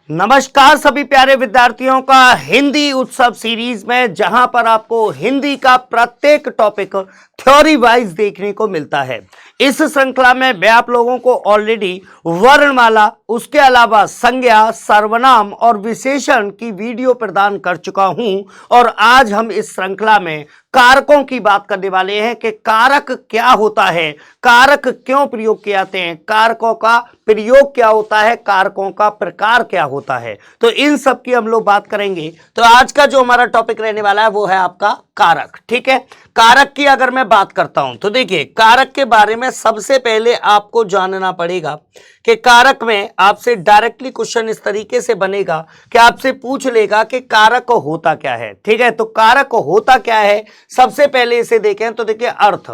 नमस्कार सभी प्यारे विद्यार्थियों का हिंदी उत्सव सीरीज में, जहां पर आपको हिंदी का प्रत्येक टॉपिक थ्योरी वाइज देखने को मिलता है। इस श्रृंखला में मैं आप लोगों को ऑलरेडी वर्णमाला, उसके अलावा संज्ञा, सर्वनाम और विशेषण की वीडियो प्रदान कर चुका हूं और आज हम इस श्रृंखला में कारकों की बात करने वाले हैं कि कारक क्या होता है, कारक क्यों प्रयोग किए जाते हैं, कारकों का प्रयोग क्या होता है, कारकों का प्रकार क्या होता है। तो इन सब की हम लोग बात करेंगे। तो आज का जो हमारा टॉपिक रहने वाला है वो है आपका कारक। ठीक है, कारक की अगर मैं बात करता हूं तो देखिए, कारक के बारे में सबसे पहले आपको जानना पड़ेगा कि कारक में आपसे डायरेक्टली क्वेश्चन इस तरीके से बनेगा कि आपसे पूछ लेगा कि कारक होता क्या है। ठीक है, तो कारक होता क्या है, सबसे पहले इसे देखें तो देखिए अर्थ,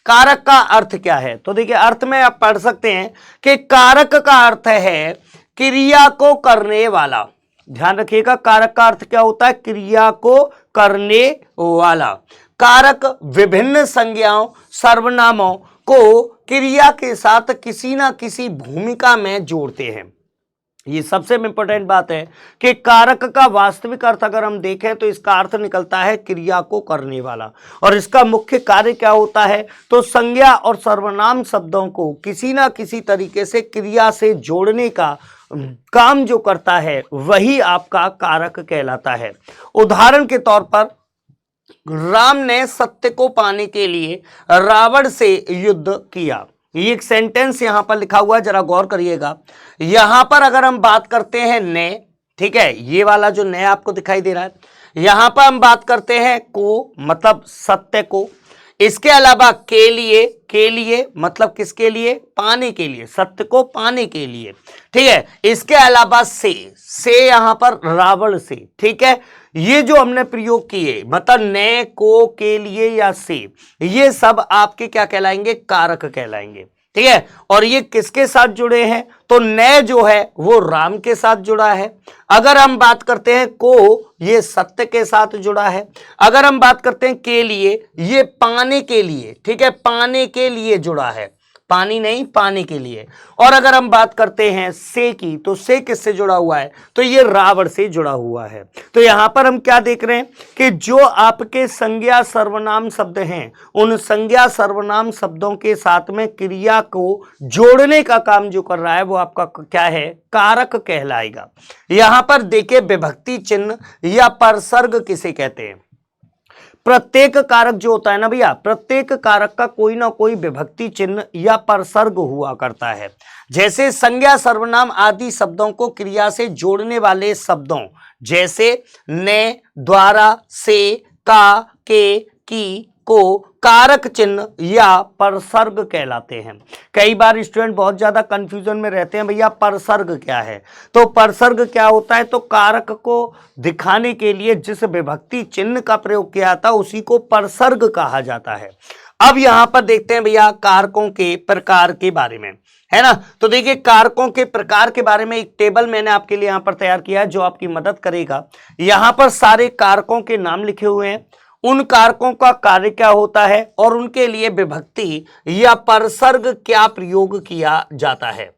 कारक का अर्थ क्या है। तो देखिए अर्थ में आप पढ़ सकते हैं कि कारक का अर्थ है क्रिया को करने वाला। ध्यान रखिएगा, कारक का अर्थ क्या होता है, क्रिया को करने वाला। कारक विभिन्न संज्ञाओं, सर्वनामों को क्रिया के साथ किसी ना किसी भूमिका में जोड़ते हैं। ये सबसे इंपॉर्टेंट बात है कि कारक का वास्तविक अर्थ अगर हम देखें तो इसका अर्थ निकलता है क्रिया को करने वाला। और इसका मुख्य कार्य क्या होता है, तो संज्ञा और सर्वनाम शब्दों को किसी ना किसी तरीके से क्रिया से जोड़ने का काम जो करता है वही आपका कारक कहलाता है। उदाहरण के तौर पर, राम ने सत्य को पाने के लिए रावण से युद्ध किया। ये एक सेंटेंस यहां पर लिखा हुआ है, जरा गौर करिएगा। यहां पर अगर हम बात करते हैं ने, ठीक है, ये वाला जो ने आपको दिखाई दे रहा है, यहां पर हम बात करते हैं को, मतलब सत्य को। इसके अलावा के लिए मतलब किसके लिए, पाने के लिए, सत्य को पाने के लिए। ठीक है, इसके अलावा से यहां पर रावण से। ठीक है, ये जो हमने प्रयोग किए, मतलब ने, को, के लिए या से, ये सब आपके क्या कहलाएंगे, कारक कहलाएंगे। ठीक है, और ये किसके साथ जुड़े हैं, तो ने जो है वो राम के साथ जुड़ा है। अगर हम बात करते हैं को, ये सत्य के साथ जुड़ा है। अगर हम बात करते हैं के लिए, ये पाने के लिए, ठीक है, पाने के लिए जुड़ा है, पानी नहीं, पाने के लिए। और अगर हम बात करते हैं से की, तो से किससे जुड़ा हुआ है, तो ये रावण से जुड़ा हुआ है। तो यहां पर हम क्या देख रहे हैं कि जो आपके संज्ञा सर्वनाम शब्द हैं, उन संज्ञा सर्वनाम शब्दों के साथ में क्रिया को जोड़ने का काम जो कर रहा है वो आपका क्या है, कारक कहलाएगा। यहां पर देखिए, विभक्ति चिन्ह या परसर्ग किसे कहते हैं। प्रत्येक कारक जो होता है ना भैया, प्रत्येक कारक का कोई ना कोई विभक्ति चिन्ह या परसर्ग हुआ करता है। जैसे संज्ञा, सर्वनाम आदि शब्दों को क्रिया से जोड़ने वाले शब्दों जैसे ने, द्वारा, से, का, के, की को कारक चिन्ह या परसर्ग कहलाते हैं। कई बार स्टूडेंट बहुत ज्यादा कंफ्यूजन में रहते हैं, भैया परसर्ग क्या है। तो परसर्ग क्या होता है, तो कारक को दिखाने के लिए जिस विभक्ति चिन्ह का प्रयोग किया था उसी को परसर्ग कहा जाता है। अब यहां पर देखते हैं भैया कारकों के प्रकार के बारे में, है ना। तो देखिए, कारकों के प्रकार के बारे में एक टेबल मैंने आपके लिए यहां पर तैयार किया है जो आपकी मदद करेगा। यहां पर सारे कारकों के नाम लिखे हुए हैं, उन कारकों का कार्य क्या होता है और उनके लिए विभक्ति या परसर्ग क्या प्रयोग किया जाता है।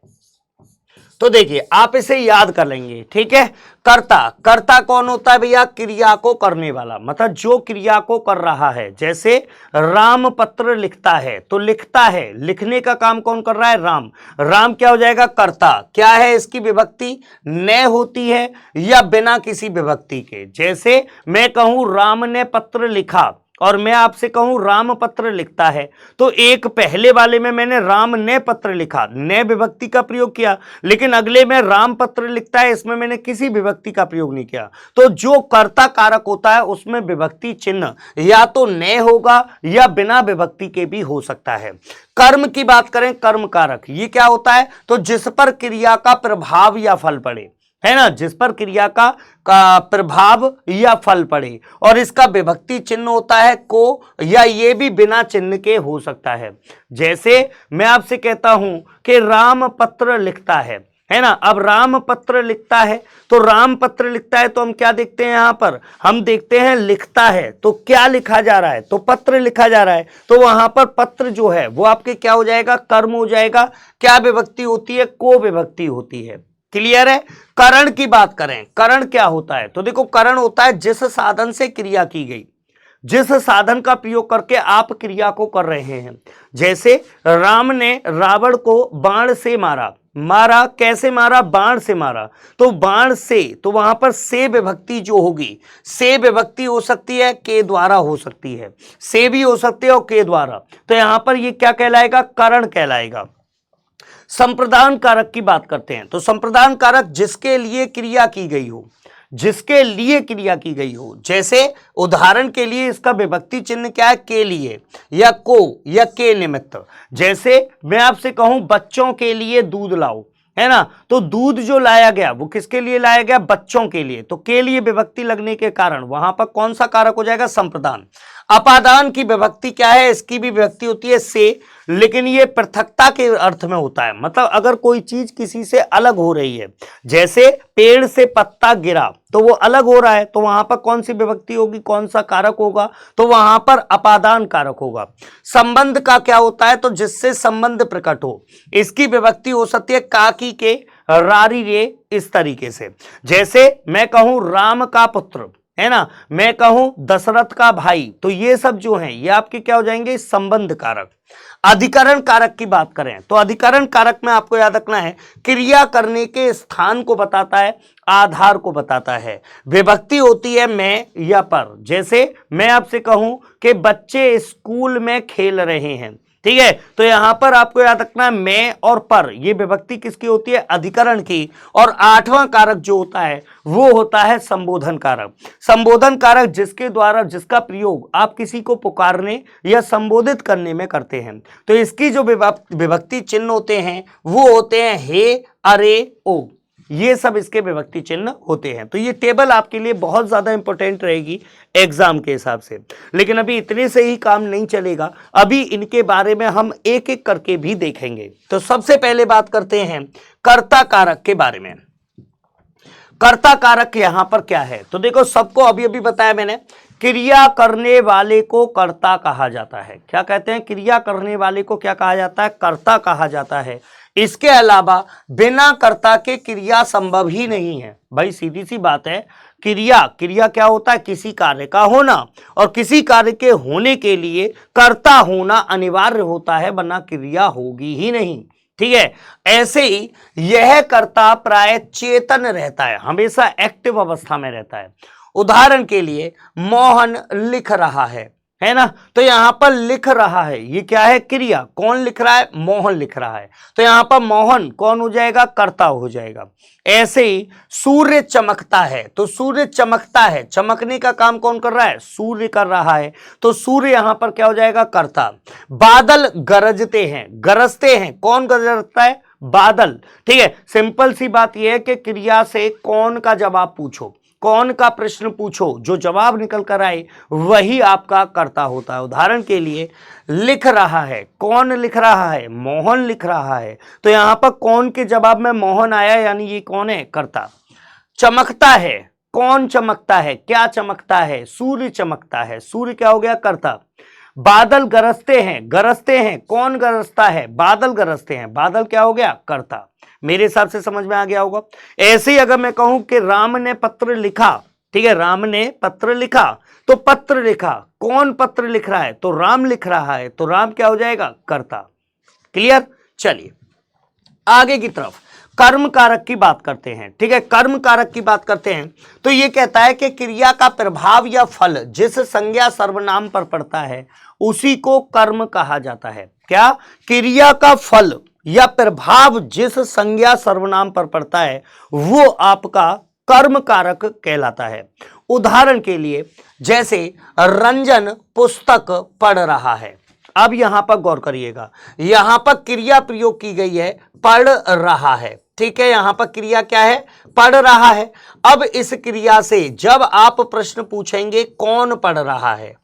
तो देखिए, आप इसे याद कर लेंगे। ठीक है, कर्ता कौन होता है भैया, क्रिया को करने वाला, मतलब जो क्रिया को कर रहा है। जैसे राम पत्र लिखता है, तो लिखता है, लिखने का काम कौन कर रहा है, राम क्या हो जाएगा, कर्ता। क्या है इसकी विभक्ति, ने होती है या बिना किसी विभक्ति के। जैसे मैं कहूं राम ने पत्र लिखा और मैं आपसे कहूं राम पत्र लिखता है, तो एक पहले वाले में मैंने राम ने पत्र लिखा, ने विभक्ति का प्रयोग किया, लेकिन अगले में राम पत्र लिखता है, इसमें मैंने किसी विभक्ति का प्रयोग नहीं किया। तो जो कर्ता कारक होता है उसमें विभक्ति चिन्ह या तो ने होगा या बिना विभक्ति के भी हो सकता है। कर्म की बात करें, कर्म कारक ये क्या होता है, तो जिस पर क्रिया का प्रभाव या फल पड़े, है ना, जिस पर क्रिया का प्रभाव या फल पड़े, और इसका विभक्ति चिन्ह होता है को, या ये भी बिना चिन्ह के हो सकता है। जैसे मैं आपसे कहता हूं कि राम पत्र लिखता है ना। अब राम पत्र लिखता है, तो राम पत्र लिखता है तो हम क्या देखते हैं, यहां पर हम देखते हैं लिखता है, तो क्या लिखा जा रहा है, तो पत्र लिखा जा रहा है। तो वहां पर पत्र जो है वो आपके क्या हो जाएगा, कर्म हो जाएगा। क्या विभक्ति होती है, को विभक्ति होती है। क्लियर है। करण की बात करें, करण क्या होता है? तो देखो करण होता है जिस साधन से क्रिया की गई, जिस साधन का प्रयोग करके आप क्रिया को कर रहे हैं। जैसे राम ने रावण को बाण से मारा, मारा कैसे मारा? बाण से मारा। तो बाण से, तो वहां पर से विभक्ति जो होगी, से विभक्ति हो सकती है के द्वारा, हो सकती है से भी हो सकती है और के द्वारा। तो यहां पर ये क्या कहलाएगा? करण कहलाएगा। संप्रदान कारक की बात करते हैं, तो संप्रदान कारक जिसके लिए क्रिया की गई हो, जिसके लिए क्रिया की गई हो। जैसे उदाहरण के लिए इसका विभक्ति चिन्ह क्या है? के लिए या को या के निमित्त। जैसे मैं आपसे कहूं बच्चों के लिए दूध लाओ, है ना, तो दूध जो लाया गया वो किसके लिए लाया गया? बच्चों के लिए। तो के लिए विभक्ति लगने के कारण वहां पर कौन सा कारक हो जाएगा? संप्रदान। अपादान की विभक्ति क्या है? इसकी भी विभक्ति होती है से, लेकिन ये पृथकता के अर्थ में होता है। मतलब अगर कोई चीज किसी से अलग हो रही है, जैसे पेड़ से पत्ता गिरा तो वो अलग हो रहा है, तो वहां पर कौन सी विभक्ति होगी? कौन सा कारक होगा? तो वहां पर अपादान कारक होगा। संबंध का क्या होता है? तो जिससे संबंध प्रकट हो, इसकी विभक्ति हो सकती है काकी के, रारी रे, इस तरीके से। जैसे मैं कहूं राम का पुत्र, है ना, मैं कहूं दशरथ का भाई, तो ये सब जो हैं ये आपके क्या हो जाएंगे? संबंध कारक। अधिकरण कारक की बात करें तो अधिकरण कारक में आपको याद रखना है क्रिया करने के स्थान को बताता है, आधार को बताता है। विभक्ति होती है मैं या पर। जैसे मैं आपसे कहूं कि बच्चे स्कूल में खेल रहे हैं, ठीक है, तो यहां पर आपको याद रखना है मैं और पर, ये विभक्ति किसकी होती है? अधिकरण की। और आठवां कारक जो होता है वो होता है संबोधन कारक। संबोधन कारक जिसके द्वारा, जिसका प्रयोग आप किसी को पुकारने या संबोधित करने में करते हैं। तो इसकी जो विभक्ति चिन्ह होते हैं वो होते हैं हे, अरे, ओ, ये सब इसके विभक्ति चिन्ह होते हैं। तो ये टेबल आपके लिए बहुत ज्यादा इंपॉर्टेंट रहेगी एग्जाम के हिसाब से। लेकिन अभी इतने से ही काम नहीं चलेगा, अभी इनके बारे में हम एक एक करके भी देखेंगे। तो सबसे पहले बात करते हैं कर्ता कारक के बारे में। कर्ता कारक यहां पर क्या है? तो देखो सबको अभी अभी बताया मैंने, क्रिया करने वाले को कर्ता कहा जाता है। क्या कहते हैं? क्रिया करने वाले को क्या कहा जाता है? कर्ता कहा जाता है। इसके अलावा बिना कर्ता के क्रिया संभव ही नहीं है। भाई सीधी सी बात है, क्रिया, क्रिया क्या होता है? किसी कार्य का होना, और किसी कार्य के होने के लिए कर्ता होना अनिवार्य होता है, वरना क्रिया होगी ही नहीं। ठीक है, ऐसे ही यह कर्ता प्राय चेतन रहता है, हमेशा एक्टिव अवस्था में रहता है। उदाहरण के लिए मोहन लिख रहा है ना, तो यहां पर लिख रहा है, ये क्या है? क्रिया। कौन लिख रहा है? मोहन लिख रहा है, तो यहां पर मोहन कौन हो जाएगा? कर्ता हो जाएगा। ऐसे ही सूर्य चमकता है, तो सूर्य चमकता है, चमकने का काम कौन कर रहा है? सूर्य कर रहा है, तो सूर्य यहां पर क्या हो जाएगा? कर्ता। बादल गरजते हैं, गरजते हैं, कौन गरजता है? बादल। ठीक है, सिंपल सी बात यह है कि क्रिया से कौन का जवाब पूछो, कौन का प्रश्न पूछो, जो जवाब निकल कर आए वही आपका कर्ता होता है। उदाहरण के लिए लिख रहा है, कौन लिख रहा है? मोहन लिख रहा है, तो यहां पर कौन के जवाब में मोहन आया, यानी ये कौन है? कर्ता। चमकता है, कौन चमकता है? क्या चमकता है? सूर्य चमकता है, सूर्य क्या हो गया? कर्ता। बादल गरजते हैं, गरजते हैं, कौन गरजता है? बादल गरजते हैं, बादल क्या हो गया? कर्ता। मेरे हिसाब से समझ में आ गया होगा। ऐसे ही अगर मैं कहूं कि राम ने पत्र लिखा, ठीक है, राम ने पत्र लिखा, तो पत्र लिखा, कौन पत्र लिख रहा है? तो राम लिख रहा है, तो राम क्या हो जाएगा? कर्ता। क्लियर? चलिए आगे की तरफ कर्म कारक की बात करते हैं। ठीक है, कर्म कारक की बात करते हैं तो ये कहता है कि क्रिया का प्रभाव या फल जिस संज्ञा सर्वनाम पर पड़ता है उसी को कर्म कहा जाता है। क्या? क्रिया का फल या प्रभाव जिस संज्ञा सर्वनाम पर पड़ता है वो आपका कर्म कारक कहलाता है। उदाहरण के लिए जैसे रंजन पुस्तक पढ़ रहा है। अब यहां पर गौर करिएगा, यहां पर क्रिया प्रयोग की गई है, पढ़ रहा है। ठीक है, यहां पर क्रिया क्या है? पढ़ रहा है। अब इस क्रिया से जब आप प्रश्न पूछेंगे कौन पढ़ रहा है,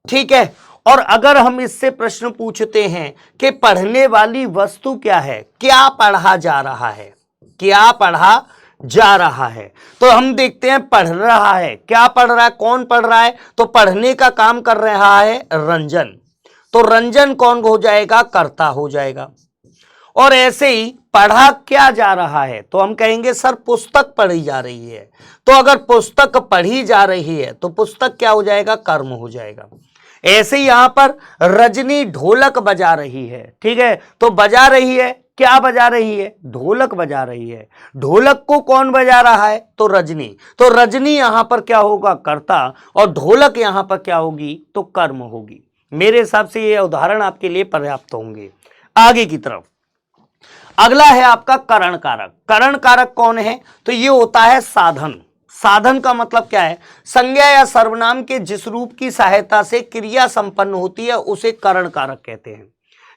ठीक है, और अगर हम इससे प्रश्न पूछते हैं कि पढ़ने वाली वस्तु क्या है, क्या पढ़ा जा रहा है, क्या पढ़ा जा रहा है, तो हम देखते हैं पढ़ रहा है। क्या पढ़ रहा है? कौन पढ़ रहा है? तो पढ़ने का काम कर रहा है रंजन, तो रंजन कौन हो जाएगा? कर्ता हो जाएगा। और ऐसे ही पढ़ा क्या जा रहा है, तो हम कहेंगे सर पुस्तक पढ़ी जा रही है। तो अगर पुस्तक पढ़ी जा रही है तो पुस्तक क्या हो जाएगा, कर्म हो जाएगा। ऐसे ही यहां पर रजनी ढोलक बजा रही है, ठीक है, तो बजा रही है, क्या बजा रही है, ढोलक बजा रही है। ढोलक को कौन बजा रहा है, तो रजनी। तो रजनी यहां पर क्या होगा, कर्ता, और ढोलक यहां पर क्या होगी, तो कर्म होगी। मेरे हिसाब से ये उदाहरण आपके लिए पर्याप्त होंगे। आगे की तरफ अगला है आपका करण कारक। करण कारक कौन है, तो ये होता है साधन। साधन का मतलब क्या है, संज्ञा या सर्वनाम के जिस रूप की सहायता से क्रिया संपन्न होती है उसे करण कारक कहते हैं,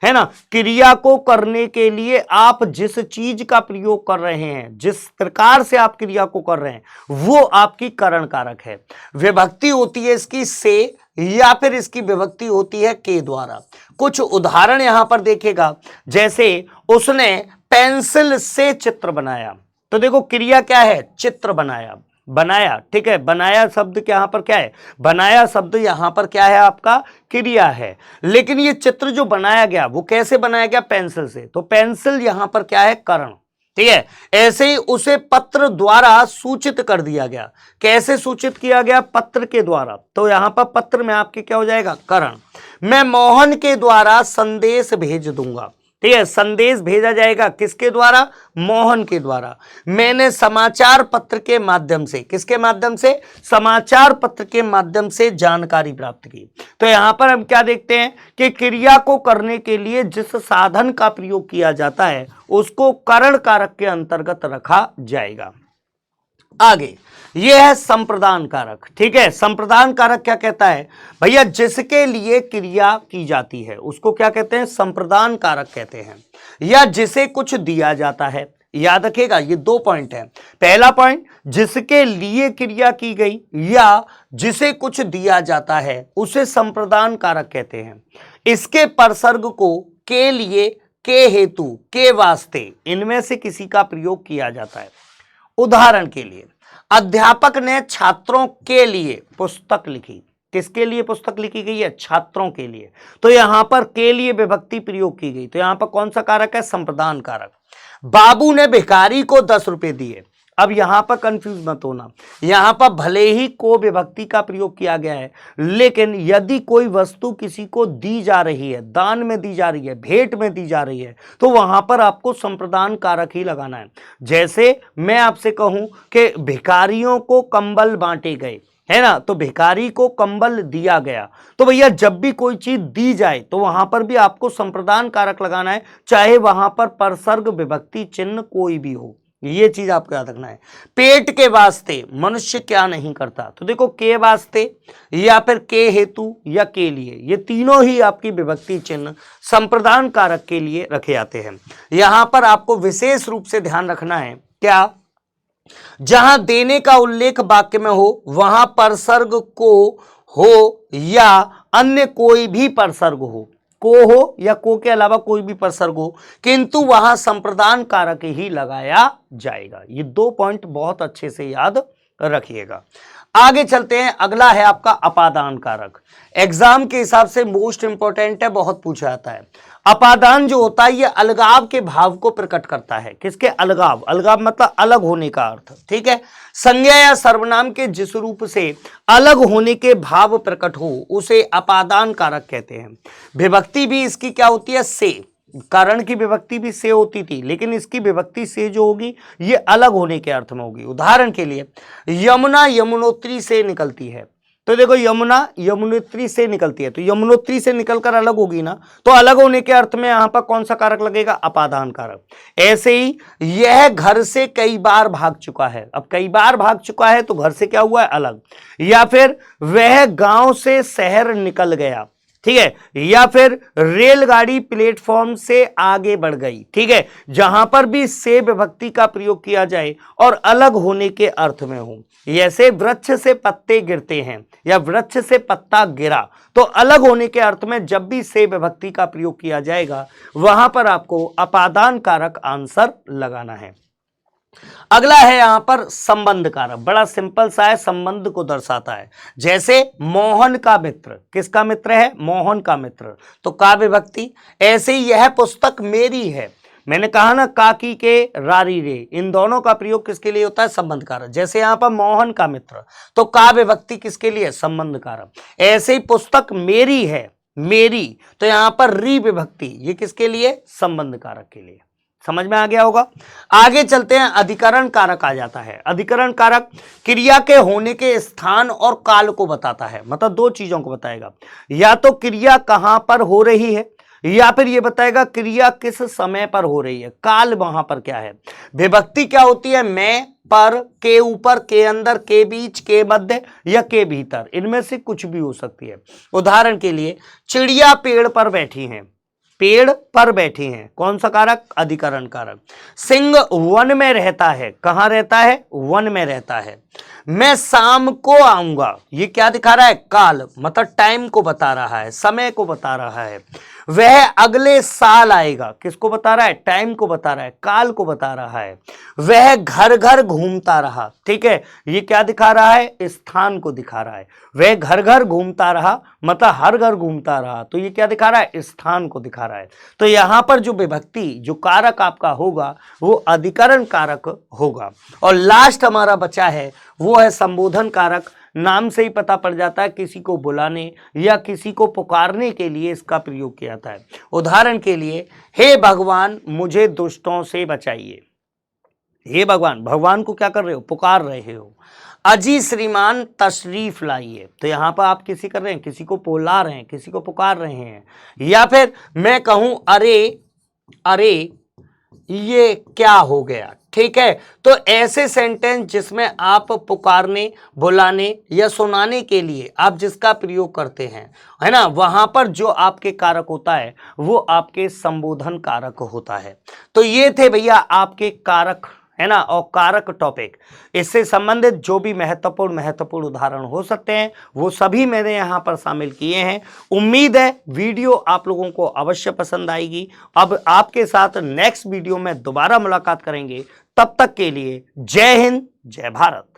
है ना। क्रिया को करने के लिए आप जिस चीज का प्रयोग कर रहे हैं, जिस प्रकार से आप क्रिया को कर रहे हैं, वो आपकी करण कारक है। विभक्ति होती है इसकी से, या फिर इसकी विभक्ति होती है के द्वारा। कुछ उदाहरण यहां पर देखेगा, जैसे उसने पेंसिल से चित्र बनाया, तो देखो क्रिया क्या है, चित्र बनाया, बनाया, ठीक है, बनाया शब्द के यहां पर क्या है, बनाया शब्द यहां पर क्या है, आपका क्रिया है। लेकिन ये चित्र जो बनाया गया वो कैसे बनाया गया, पेंसिल से, तो पेंसिल यहां पर क्या है, करण, ठीक है। ऐसे ही उसे पत्र द्वारा सूचित कर दिया गया। कैसे सूचित किया गया, पत्र के द्वारा, तो यहां पर पत्र में आपके क्या हो जाएगा, करण। मैं मोहन के द्वारा संदेश भेज दूंगा, ठीक है, संदेश भेजा जाएगा किसके द्वारा, मोहन के द्वारा। मैंने समाचार पत्र के माध्यम से, किसके माध्यम से, समाचार पत्र के माध्यम से जानकारी प्राप्त की। तो यहां पर हम क्या देखते हैं कि क्रिया को करने के लिए जिस साधन का प्रयोग किया जाता है उसको करण कारक के अंतर्गत रखा जाएगा। आगे यह है संप्रदान कारक, ठीक है। संप्रदान कारक क्या कहता है, भैया जिसके लिए क्रिया की जाती है उसको क्या कहते हैं, संप्रदान कारक कहते हैं, या जिसे कुछ दिया जाता है। याद रखिएगा ये दो पॉइंट है। पहला पॉइंट, जिसके लिए क्रिया की गई या जिसे कुछ दिया जाता है उसे संप्रदान कारक कहते हैं। इसके परसर्ग को के लिए, के हेतु, के वास्ते, इनमें से किसी का प्रयोग किया जाता है। उदाहरण के लिए अध्यापक ने छात्रों के लिए पुस्तक लिखी। किसके लिए पुस्तक लिखी गई है, छात्रों के लिए, तो यहां पर के लिए विभक्ति प्रयोग की गई, तो यहां पर कौन सा कारक है, संप्रदान कारक। बाबू ने भिखारी को 10 रुपए दिए। अब यहां पर कंफ्यूज मत होना, यहां पर भले ही को विभक्ति का प्रयोग किया गया है, लेकिन यदि कोई वस्तु किसी को दी जा रही है, दान में दी जा रही है, भेंट में दी जा रही है, तो वहां पर आपको संप्रदान कारक ही लगाना है। जैसे मैं आपसे कहूं कि भिखारियों को कंबल बांटे गए, है ना, तो भिखारी को कंबल दिया गया, तो भैया जब भी कोई चीज दी जाए तो वहां पर भी आपको संप्रदान कारक लगाना है, चाहे वहां पर परसर्ग विभक्ति चिन्ह कोई भी हो। ये चीज आपको याद रखना है। पेट के वास्ते मनुष्य क्या नहीं करता, तो देखो के वास्ते या फिर के हेतु या के लिए, ये तीनों ही आपकी विभक्ति चिन्ह संप्रदान कारक के लिए रखे जाते हैं। यहां पर आपको विशेष रूप से ध्यान रखना है, क्या, जहां देने का उल्लेख वाक्य में हो वहां परसर्ग को हो या अन्य कोई भी परसर्ग हो या को के अलावा कोई भी परसर्ग हो, किंतु वहां संप्रदान कारक ही लगाया जाएगा। ये दो पॉइंट बहुत अच्छे से याद रखिएगा। आगे चलते हैं, अगला है आपका अपादान कारक। एग्जाम के हिसाब से मोस्ट इंपॉर्टेंट है, बहुत पूछा जाता है। अपादान जो होता है ये अलगाव के भाव को प्रकट करता है। किसके, अलगाव, अलगाव मतलब अलग होने का अर्थ, ठीक है। संज्ञा या सर्वनाम के जिस रूप से अलग होने के भाव प्रकट हो उसे अपादान कारक कहते हैं। विभक्ति भी इसकी क्या होती है, से। कारण की विभक्ति भी से होती थी, लेकिन इसकी विभक्ति से जो होगी ये अलग होने के अर्थ में होगी। उदाहरण के लिए यमुना यमुनोत्री से निकलती है, तो देखो यमुना यमुनोत्री से निकलती है, तो यमुनोत्री से निकलकर अलग होगी ना, तो अलग होने के अर्थ में यहां पर कौन सा कारक लगेगा, अपादान कारक। ऐसे ही यह घर से कई बार भाग चुका है, अब कई बार भाग चुका है तो घर से क्या हुआ है, अलग। या फिर वह गांव से शहर निकल गया, ठीक है, या फिर रेलगाड़ी प्लेटफॉर्म से आगे बढ़ गई, ठीक है। जहां पर भी से विभक्ति का प्रयोग किया जाए और अलग होने के अर्थ में हो, जैसे वृक्ष से पत्ते गिरते हैं या वृक्ष से पत्ता गिरा, तो अलग होने के अर्थ में जब भी से विभक्ति का प्रयोग किया जाएगा वहां पर आपको अपादान कारक आंसर लगाना है। अगला है यहां पर संबंध कारक, बड़ा सिंपल सा है, संबंध को दर्शाता है। जैसे मोहन का मित्र, किसका मित्र है, मोहन का मित्र, तो का विभक्ति। ऐसे ही यह पुस्तक मेरी है, मैंने कहा ना काकी के रारी रे, इन दोनों का प्रयोग किसके लिए होता है? संबंध कारक। जैसे यहां पर मोहन का मित्र, तो का विभक्ति किसके लिए? संबंध कारक। ऐसे ही पुस्तक मेरी है, मेरी, तो यहां पर री विभक्ति, ये किसके लिए? संबंध कारक के लिए। समझ में आ गया होगा। आगे चलते हैं, अधिकरण कारक आ जाता है। अधिकरण कारक क्रिया के होने के स्थान और काल को बताता है, मतलब दो चीजों को बताएगा, या तो क्रिया कहां पर हो रही है, या फिर यह बताएगा क्रिया किस समय पर हो रही है, काल वहां पर क्या है। विभक्ति क्या होती है? मैं, पर, के ऊपर, के अंदर, के बीच, के मध्य या के भीतर, इनमें से कुछ भी हो सकती है। उदाहरण के लिए चिड़िया पेड़ पर बैठी हैं, पेड़ पर बैठी हैं, कौन सा कारक? अधिकरण कारक। सिंह वन में रहता है, कहां रहता है? वन में रहता है। मैं शाम को आऊंगा, ये क्या दिखा रहा है? काल, मतलब टाइम को बता रहा है, समय को बता रहा है। वह अगले साल आएगा, किसको बता रहा है? टाइम को बता रहा है, काल को बता रहा है। वह घर घर घूमता रहा, ठीक है, ये क्या दिखा रहा है? स्थान को दिखा रहा है। वह घर घर घूमता रहा, मतलब हर घर घूमता रहा, तो ये क्या दिखा रहा है? स्थान को दिखा रहा है। तो यहां पर जो विभक्ति, जो कारक आपका होगा वो अधिकरण कारक होगा। और लास्ट हमारा बचा है वो है संबोधन कारक। नाम से ही पता पड़ जाता है किसी को बुलाने या किसी को पुकारने के लिए इसका प्रयोग किया जाता है। उदाहरण के लिए, हे भगवान मुझे दुष्टों से बचाइए। हे भगवान, भगवान को क्या कर रहे हो? पुकार रहे हो। अजी श्रीमान तशरीफ लाइए, तो यहां पर आप किसी कर रहे हैं, किसी को बुला रहे हैं, किसी को पुकार रहे हैं। या फिर मैं कहूं अरे अरे ये क्या हो गया, ठीक है। तो ऐसे सेंटेंस जिसमें आप पुकारने, बुलाने या सुनाने के लिए आप जिसका प्रयोग करते हैं, है ना, वहां पर जो आपके कारक होता है वो आपके संबोधन कारक होता है। तो ये थे भैया आपके कारक, है ना, और कारक टॉपिक। इससे संबंधित जो भी महत्वपूर्ण उदाहरण हो सकते हैं वो सभी मैंने यहाँ पर शामिल किए हैं। उम्मीद है वीडियो आप लोगों को अवश्य पसंद आएगी। अब आपके साथ नेक्स्ट वीडियो में दोबारा मुलाकात करेंगे, तब तक के लिए जय हिंद, जय भारत।